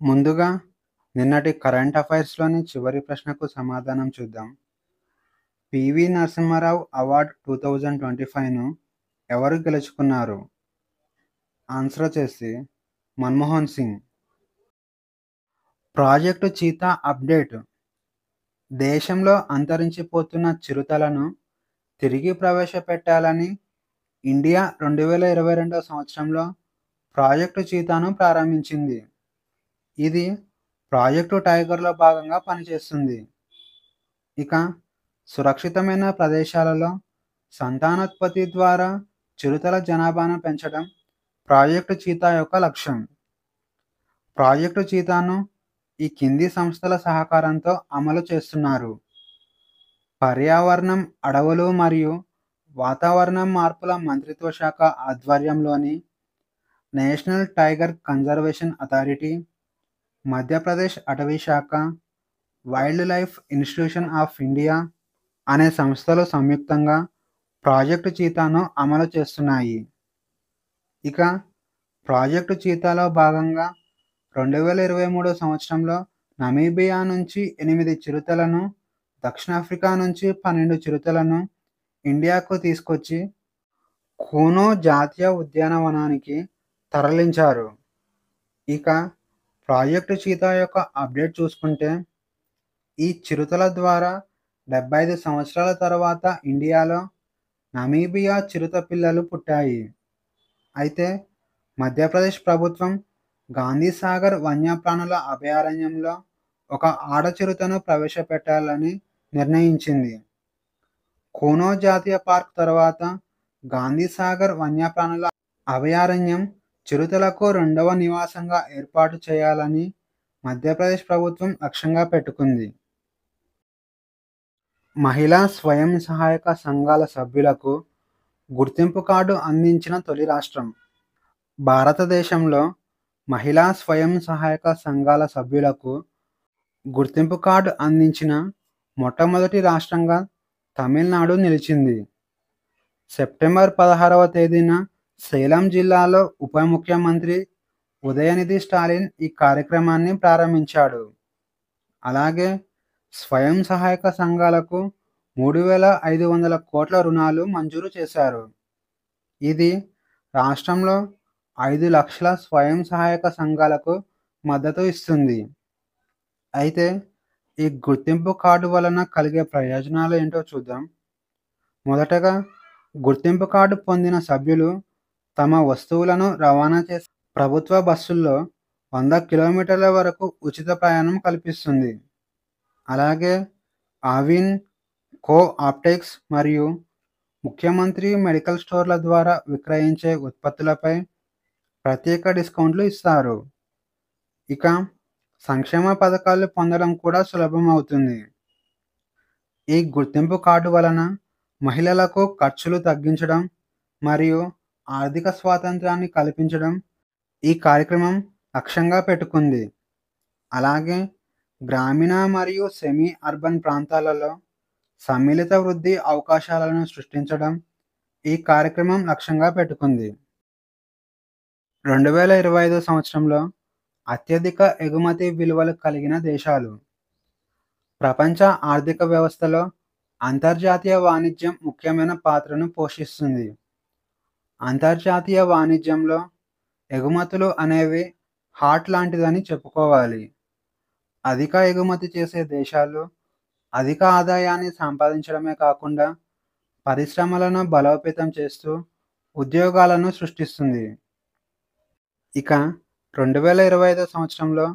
ముందుగా నిన్నటి కరెంట్ అఫైర్స్‌లోని చివరి ప్రశ్నకు సమాధానం చూద్దాం. 'పివి నరసింహారావు అవార్డ్ 2025ను ఎవరు గెలుచుకున్నారు?' ఆన్సర్ వచ్చేసి Manmohan Singh. Project cheetah update. దేశంలో అంతరించిపోతున్న చిరుతలను తిరిగి ప్రవేశపెట్టాలని ఇండియా 2022 సంవత్సరంలో ప్రాజెక్టు చీతాను ప్రారంభించింది. ఇది ప్రాజెక్టు టైగర్‌లో భాగంగా పనిచేస్తుంది. ఇక సురక్షితమైన ప్రదేశాలలో సంతానోత్పత్తి ద్వారా చిరుతల జనాభాను పెంచడం ప్రాజెక్టు చీతా యొక్క లక్ష్యం. ప్రాజెక్టు చీతాను ఈ కింది సంస్థల సహకారంతో అమలు చేస్తున్నారు: పర్యావరణం, అడవులు మరియు వాతావరణం మార్పుల మంత్రిత్వ శాఖ ఆధ్వర్యంలోని national tiger conservation authority, Madhya Pradesh అటవీ శాఖ, wild life institution of India అనే సంస్థలు సంయుక్తంగా ప్రాజెక్టు చీతాను అమలు చేస్తున్నాయి. ఇక ప్రాజెక్టు చీతాలో భాగంగా 2023 సంవత్సరంలో నమీబియా నుంచి 8 చిరుతలను, దక్షిణాఫ్రికా నుంచి 12 చిరుతలను ఇండియాకు తీసుకొచ్చి కూనో జాతీయ ఉద్యానవనానికి తరలించారు. ఇక ప్రాజెక్టు చీతా యొక్క అప్డేట్ చూసుకుంటే, ఈ చిరుతల ద్వారా 75 సంవత్సరాల తర్వాత ఇండియాలో నమీబియా చిరుత పిల్లలు పుట్టాయి. అయితే మధ్యప్రదేశ్ ప్రభుత్వం గాంధీసాగర్ వన్యప్రాణుల అభయారణ్యంలో ఒక ఆడ చిరుతను ప్రవేశపెట్టాలని నిర్ణయించింది. కూనో జాతీయ పార్క్ తర్వాత గాంధీసాగర్ వన్యప్రాణుల అభయారణ్యం చిరుతలకు రెండవ నివాసంగా ఏర్పాటు చేయాలని మధ్యప్రదేశ్ ప్రభుత్వం లక్ష్యంగా పెట్టుకుంది. మహిళా స్వయం సహాయక సంఘాల సభ్యులకు గుర్తింపు కార్డు అందించిన తొలి రాష్ట్రం. భారతదేశంలో మహిళా స్వయం సహాయక సంఘాల సభ్యులకు గుర్తింపు కార్డు అందించిన మొట్టమొదటి రాష్ట్రంగా తమిళనాడు నిలిచింది. సెప్టెంబర్ 16వ తేదీన సేలం జిల్లాలో ఉప ముఖ్యమంత్రి ఉదయనిధి స్టాలిన్ ఈ కార్యక్రమాన్ని ప్రారంభించాడు. అలాగే స్వయం సహాయక సంఘాలకు 3,500 కోట్ల రుణాలు మంజూరు చేశారు. ఇది రాష్ట్రంలో 5 లక్షల స్వయం సహాయక సంఘాలకు మద్దతు ఇస్తుంది. అయితే ఈ గుర్తింపు కార్డు వలన కలిగే ప్రయోజనాలు ఏంటో చూద్దాం. మొదటగా గుర్తింపు కార్డు పొందిన సభ్యులు తమ వస్తువులను రవాణా చేసే ప్రభుత్వ బస్సుల్లో 100 కిలోమీటర్ల వరకు ఉచిత ప్రయాణం కల్పిస్తుంది. అలాగే ఆవిన్, కో ఆప్టెక్స్ మరియు ముఖ్యమంత్రి మెడికల్ స్టోర్ల ద్వారా విక్రయించే ఉత్పత్తులపై ప్రత్యేక డిస్కౌంట్లు ఇస్తారు. ఇక సంక్షేమ పథకాలు పొందడం కూడా సులభం అవుతుంది. ఈ గుర్తింపు కార్డు వలన మహిళలకు ఖర్చులు తగ్గించడం మరియు ఆర్థిక స్వాతంత్రాన్ని కల్పించడం ఈ కార్యక్రమం లక్ష్యంగా పెట్టుకుంది. అలాగే గ్రామీణ మరియు సెమీ అర్బన్ ప్రాంతాలలో సమ్మిళిత వృద్ధి అవకాశాలను సృష్టించడం ఈ కార్యక్రమం లక్ష్యంగా పెట్టుకుంది. 2025 సంవత్సరంలో అత్యధిక ఎగుమతి విలువలు కలిగిన దేశాలు. ప్రపంచ ఆర్థిక వ్యవస్థలో అంతర్జాతీయ వాణిజ్యం ముఖ్యమైన పాత్రను పోషిస్తుంది. అంతర్జాతీయ వాణిజ్యంలో ఎగుమతులు అనేవి హార్ట్ లాంటిదని చెప్పుకోవాలి. అధిక ఎగుమతి చేసే దేశాలు అధిక ఆదాయాన్ని సంపాదించడమే కాకుండా పరిశ్రమలను బలోపేతం చేస్తూ ఉద్యోగాలను సృష్టిస్తుంది. ఇక 2025 సంవత్సరంలో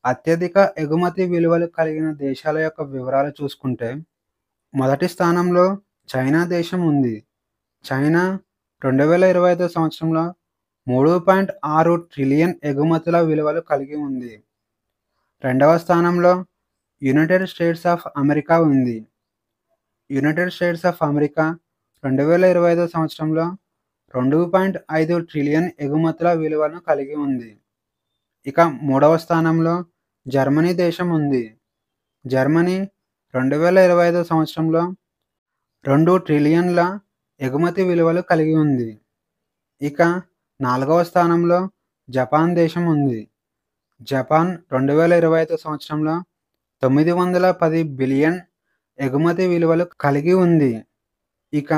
అత్యధిక ఎగుమతి విలువలు కలిగిన దేశాల యొక్క వివరాలు చూసుకుంటే, మొదటి స్థానంలో చైనా దేశం ఉంది. చైనా 2025 సంవత్సరంలో 3.6 ట్రిలియన్ ఎగుమతుల విలువలు కలిగి ఉంది. రెండవ స్థానంలో యునైటెడ్ స్టేట్స్ ఆఫ్ అమెరికా ఉంది. యునైటెడ్ స్టేట్స్ ఆఫ్ అమెరికా 2025 సంవత్సరంలో 2.5 ట్రిలియన్ ఎగుమతుల విలువను కలిగి ఉంది. ఇక మూడవ స్థానంలో జర్మనీ దేశం ఉంది. జర్మనీ 2025 సంవత్సరంలో 2 ట్రిలియన్ల ఎగుమతి విలువలు కలిగి ఉంది. ఇక నాలుగవ స్థానంలో జపాన్ దేశం ఉంది. జపాన్ 2025 సంవత్సరంలో 910 బిలియన్ ఎగుమతి విలువలు కలిగి ఉంది. ఇక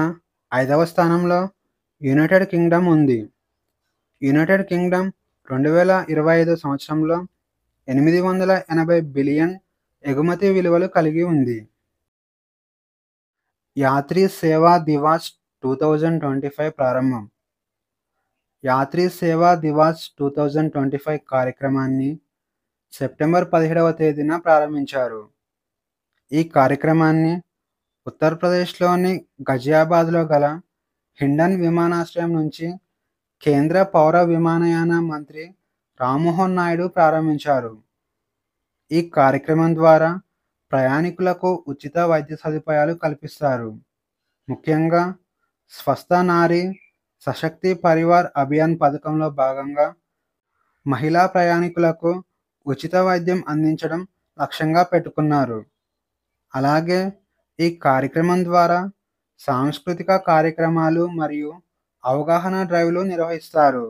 5వ స్థానంలో యునైటెడ్ కింగ్డమ్ ఉంది. యునైటెడ్ కింగ్డమ్ 2025 సంవత్సరంలో 880 బిలియన్ ఎగుమతి విలువలు కలిగి ఉంది. యాత్రి సేవా దివాస్ 2025 ప్రారంభం. యాత్రి సేవా దివాస్ 2025 కార్యక్రమాన్ని సెప్టెంబర్ 17వ తేదీన ప్రారంభించారు. ఈ కార్యక్రమాన్ని ఉత్తరప్రదేశ్లోని గజియాబాద్లో గల హిండన్ విమానాశ్రయం నుంచి కేంద్ర పౌర విమానయాన మంత్రి రామ్మోహన్ నాయుడు ప్రారంభించారు. ఈ కార్యక్రమం ద్వారా ప్రయాణికులకు ఉచిత వైద్య సదుపాయాలు కల్పిస్తారు. ముఖ్యంగా స్వస్థ నారీ సశక్తి పరివార్ అభియాన్ పథకంలో భాగంగా మహిళా ప్రయాణికులకు ఉచిత వైద్యం అందించడం లక్ష్యంగా పెట్టుకున్నారు. అలాగే ఈ కార్యక్రమం ద్వారా సాంస్కృతిక కార్యక్రమాలు మరియు అవగాహన డ్రైవ్లు నిర్వహిస్తారు.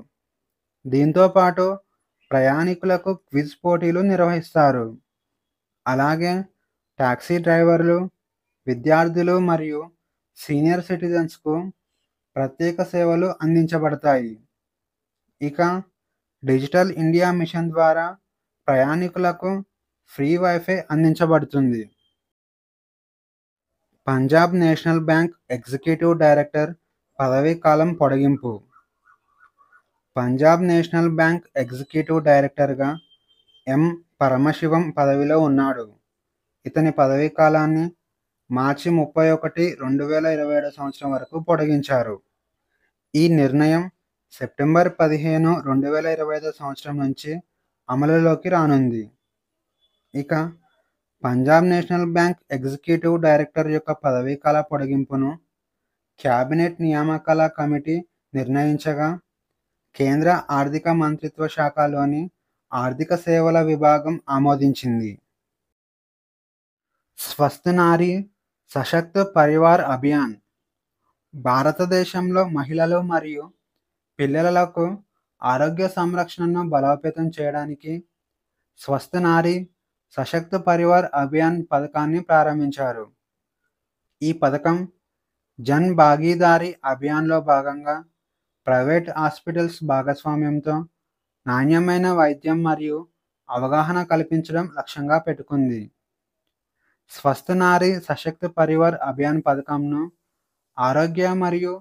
దీంతో పాటు ప్రయాణికులకు క్విజ్ పోటీలు నిర్వహిస్తారు. అలాగే టాక్సీ డ్రైవర్లు, విద్యార్థులు మరియు సీనియర్ సిటిజన్స్కు ప్రత్యేక సేవలు అందించబడతాయి. ఇక డిజిటల్ ఇండియా మిషన్ ద్వారా ప్రయాణికులకు ఫ్రీ వైఫై అందించబడుతుంది. Punjab national bank executive director పదవీ కాలం పొడిగింపు. పంజాబ్ నేషనల్ బ్యాంక్ ఎగ్జిక్యూటివ్ డైరెక్టర్గా ఎం పరమశివం పదవిలో ఉన్నాడు. ఇతని పదవీ కాలాన్ని మార్చి 31, 2027 సంవత్సరం వరకు పొడిగించారు. ఈ నిర్ణయం సెప్టెంబర్ 15, 2025 సంవత్సరం నుంచి అమలులోకి రానుంది. ఇక Punjab national bank executive director యొక్క పదవీకాల పొడిగింపును క్యాబినెట్ నియామకాల కమిటీ నిర్ణయించగా కేంద్ర ఆర్థిక మంత్రిత్వ శాఖలోని ఆర్థిక సేవల విభాగం ఆమోదించింది. స్వస్థ నారీ సశక్త పరివార్ అభియాన్ భారతదేశంలో మహిళలు మరియు పిల్లలకు ఆరోగ్య సంరక్షణను బలోపేతం చేయడానికి స్వస్థ నారీ సశక్త పరివార్ అభియాన్ పథకాన్ని ప్రారంభించారు. ఈ పథకం జన్ భాగీదారీ అభియాన్లో భాగంగా ప్రైవేట్ హాస్పిటల్స్ భాగస్వామ్యంతో నాణ్యమైన వైద్యం మరియు అవగాహన కల్పించడం లక్ష్యంగా పెట్టుకుంది. స్వస్థ నారీ సశక్త పరివార్ అభియాన్ పథకంను ఆరోగ్య మరియు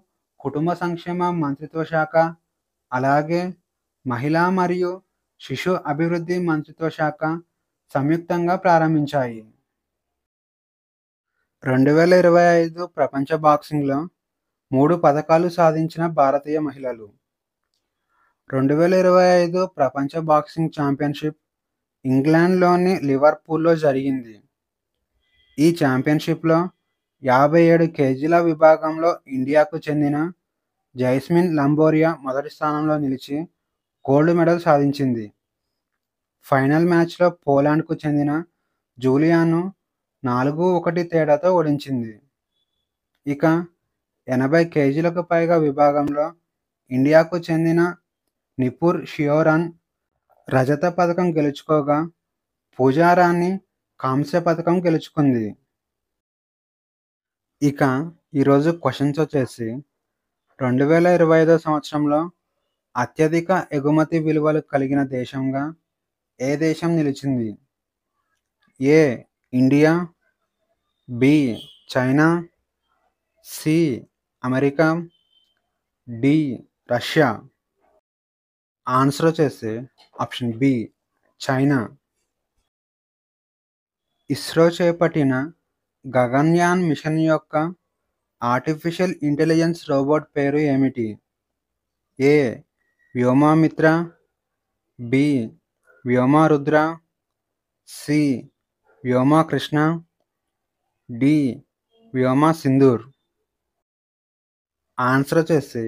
కుటుంబ సంక్షేమ మంత్రిత్వ శాఖ, అలాగే మహిళా మరియు శిశు అభివృద్ధి మంత్రిత్వ శాఖ సంయుక్తంగా ప్రారంభించాయి. 2025 ప్రపంచ బాక్సింగ్లో 3 పతకాలు సాధించిన భారతీయ మహిళలు. 2025 ప్రపంచ బాక్సింగ్ ఛాంపియన్షిప్ ఇంగ్లాండ్లోని లివర్పూల్లో జరిగింది. ఈ ఛాంపియన్షిప్లో 57 కేజీల విభాగంలో ఇండియాకు చెందిన జైస్మిన్ లంబోరియా మొదటి స్థానంలో నిలిచి గోల్డ్ మెడల్ సాధించింది. ఫైనల్ మ్యాచ్లో పోలాండ్కు చెందిన జూలియాను 4-1 తేడాతో ఓడించింది. ఇక 80 కేజీలకు పైగా విభాగంలో ఇండియాకు చెందిన నిపుర్ షియోరన్ రజత పథకం గెలుచుకోగా పూజారాణి కాంస్య పథకం గెలుచుకుంది. ఇక ఈరోజు క్వశ్చన్స్ వచ్చేసి 2025 సంవత్సరంలో అత్యధిక ఎగుమతి విలువలు కలిగిన దేశంగా ఏ దేశం నిలిచింది? A India, B China, C America, D Russia. Answer వచ్చేసి ఆప్షన్ బి చైనా. ఇస్రో చేపట్టిన గగన్యాన్ మిషన్ యొక్క ఆర్టిఫిషియల్ ఇంటెలిజెన్స్ రోబోట్ పేరు ఏమిటి? A Vyommitra, B Vyomrudra, C Vyomkrishna, D Vyomsindhur. Answer వచ్చేసి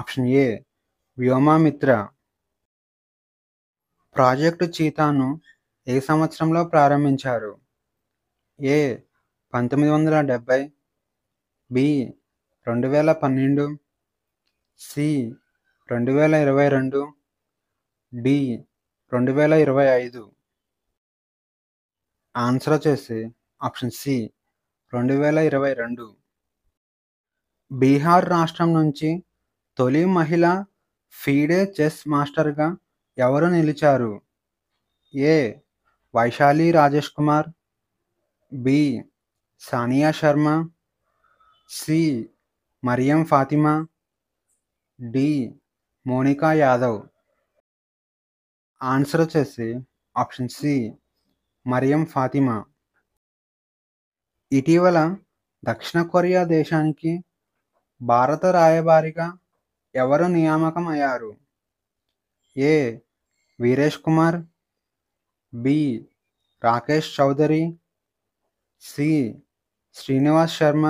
ఆప్షన్ ఏ వ్యోమమిత్ర. ప్రాజెక్టు చీతాను ఏ సంవత్సరంలో ప్రారంభించారు? A 1970, B 2012, C 2022, D 2025. Answer వచ్చేసి ఆప్షన్ సి 2022. బీహార్ రాష్ట్రం నుంచి తొలి మహిళ ఫీడే చెస్ మాస్టర్గా ఎవరు నిలిచారు? A Vaishali Rajesh Kumar, B Sania Sharma, C Mariam Fatima, D Monika Yadav. Answer వచ్చేసి ఆప్షన్ సి మరియం ఫాతిమా. ఇటీవల దక్షిణ కొరియా దేశానికి భారత రాయబారిగా ఎవరు నియామకం అయ్యారు? A Viresh Kumar, B Rakesh Chaudhary, C Srinivas Sharma,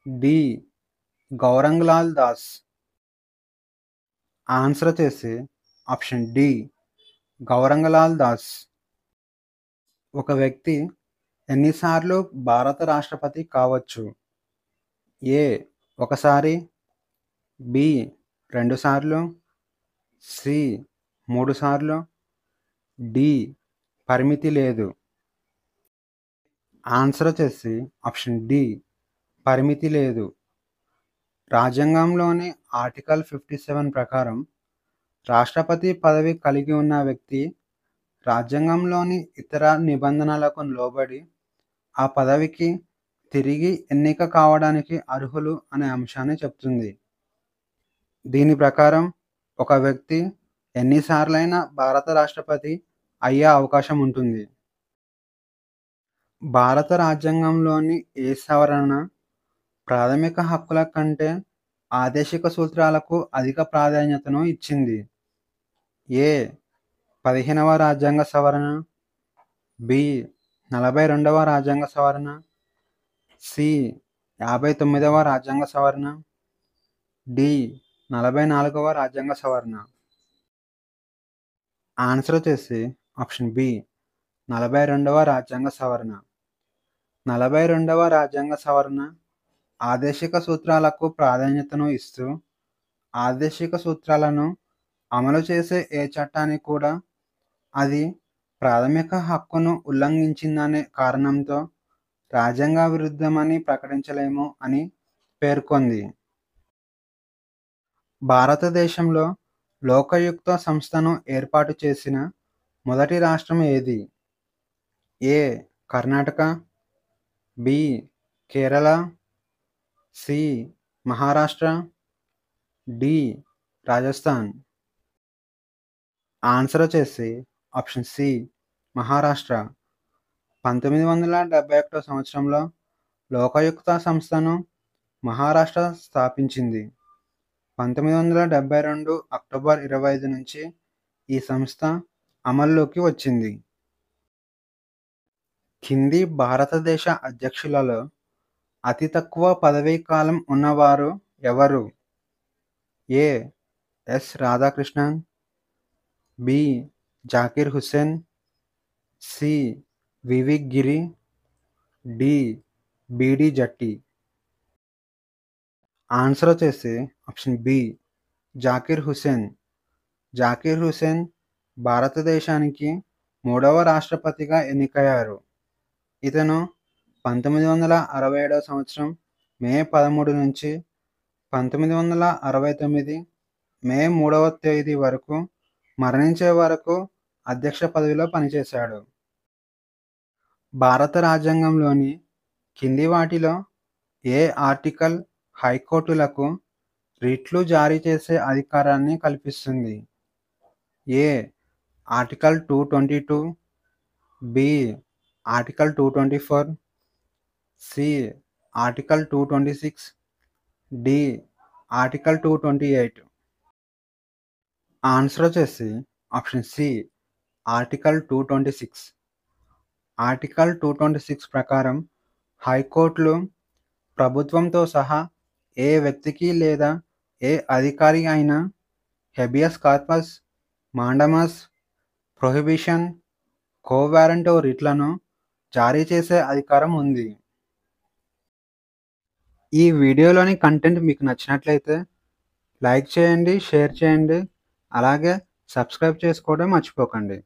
D Gaurang Lal Das. Answer వచ్చేసి ఆప్షన్ డి గౌరంగ్ లాల్ దాస్. ఒక వ్యక్తి ఎన్నిసార్లు భారత రాష్ట్రపతి కావచ్చు? ఏ ఒకసారి, బి 2 సార్లు, సి 3 సార్లు, డి పరిమితి లేదు. ఆన్సర్ వచ్చేసి ఆప్షన్ డి పరిమితి లేదు. రాజ్యాంగంలోని ఆర్టికల్ 57 ప్రకారం రాష్ట్రపతి పదవి కలిగి ఉన్న వ్యక్తి రాజ్యాంగంలోని ఇతర నిబంధనలకు లోబడి ఆ పదవికి తిరిగి ఎన్నిక కావడానికి అర్హులు అనే అంశాన్ని చెప్తుంది. దీని ప్రకారం ఒక వ్యక్తి ఎన్నిసార్లైనా భారత రాష్ట్రపతి అయ్యే అవకాశం ఉంటుంది. భారత రాజ్యాంగంలోని ఏ సవరణ ప్రాథమిక హక్కుల కంటే ఆదేశిక సూత్రాలకు అధిక ప్రాధాన్యతను ఇచ్చింది? ఏ 15వ రాజ్యాంగ సవరణ, బి 42వ రాజ్యాంగ సవరణ, సి 59వ రాజ్యాంగ సవరణ, డి 44వ రాజ్యాంగ సవరణ. ఆన్సర్ వచ్చేసి ఆప్షన్ బి 42వ రాజ్యాంగ సవరణ. 42వ రాజ్యాంగ సవరణ ఆదేశిక సూత్రాలకు ప్రాధాన్యతను ఇస్తూ ఆదేశిక సూత్రాలను అమలు చేసే ఏ చట్టాన్ని కూడా అది ప్రాథమిక హక్కును ఉల్లంఘించిందనే కారణంతో రాజ్యాంగ విరుద్ధమని ప్రకటించలేము అని పేర్కొంది. భారతదేశంలో లోకాయుక్త సంస్థను ఏర్పాటు చేసిన మొదటి రాష్ట్రం ఏది? A Karnataka, B Kerala, C Maharashtra, D Rajasthan. Answer వచ్చేసి ఆప్షన్ సి మహారాష్ట్ర. 1971 సంవత్సరంలో లోకాయుక్త సంస్థను మహారాష్ట్ర స్థాపించింది. 1972 అక్టోబర్ 25 నుంచి ఈ సంస్థ అమల్లోకి వచ్చింది. కింది భారతదేశ అధ్యక్షులలో అతి తక్కువ పదవీ కాలం ఉన్నవారు ఎవరు? A S Radhakrishnan, B Zakir Hussain, C V V Giri, D B D Jatti. Answer వచ్చేసి ఆప్షన్ బి జాకిర్ హుస్సేన్. జాకిర్ హుస్సేన్ భారతదేశానికి 3వ రాష్ట్రపతిగా ఎన్నికయ్యారు. ఇతను 1967 సంవత్సరం మే 13 నుంచి 1969 మే 3వ తేదీ వరకు మరణించే వరకు అధ్యక్ష పదవిలో పనిచేశాడు. భారత రాజ్యాంగంలోని కింది వాటిలో ఏ ఆర్టికల్ హైకోర్టులకు రిట్లు జారీ చేసే అధికారాన్ని కల్పిస్తుంది? A article 222, B article 224, C article 226, D article 228. Answer వచ్చేసి ఆప్షన్ సి ఆర్టికల్ 226. ఆర్టికల్ 226 ప్రకారం హైకోర్టులు ప్రభుత్వంతో సహా ఏ వ్యక్తికి లేదా ఏ అధికారి అయినా హెబియస్ కార్పస్, మాండమస్, ప్రొహిబిషన్, కోవారంటో రిట్లను జారీ చేసే అధికారం ఉంది. ఈ వీడియోలోని కంటెంట్ మీకు నచ్చినట్లయితే లైక్ చేయండి, షేర్ చేయండి, అలాగే సబ్స్క్రైబ్ చేసుకోవడం మర్చిపోకండి.